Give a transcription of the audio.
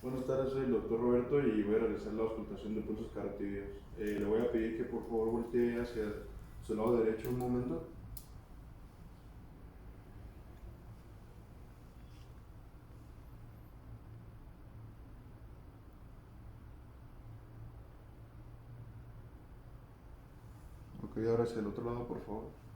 Buenas tardes, soy el doctor Roberto y voy a realizar la auscultación de pulsos carotídeos. Le voy a pedir que por favor voltee hacia su lado derecho un momento. Ok, ahora hacia el otro lado, por favor.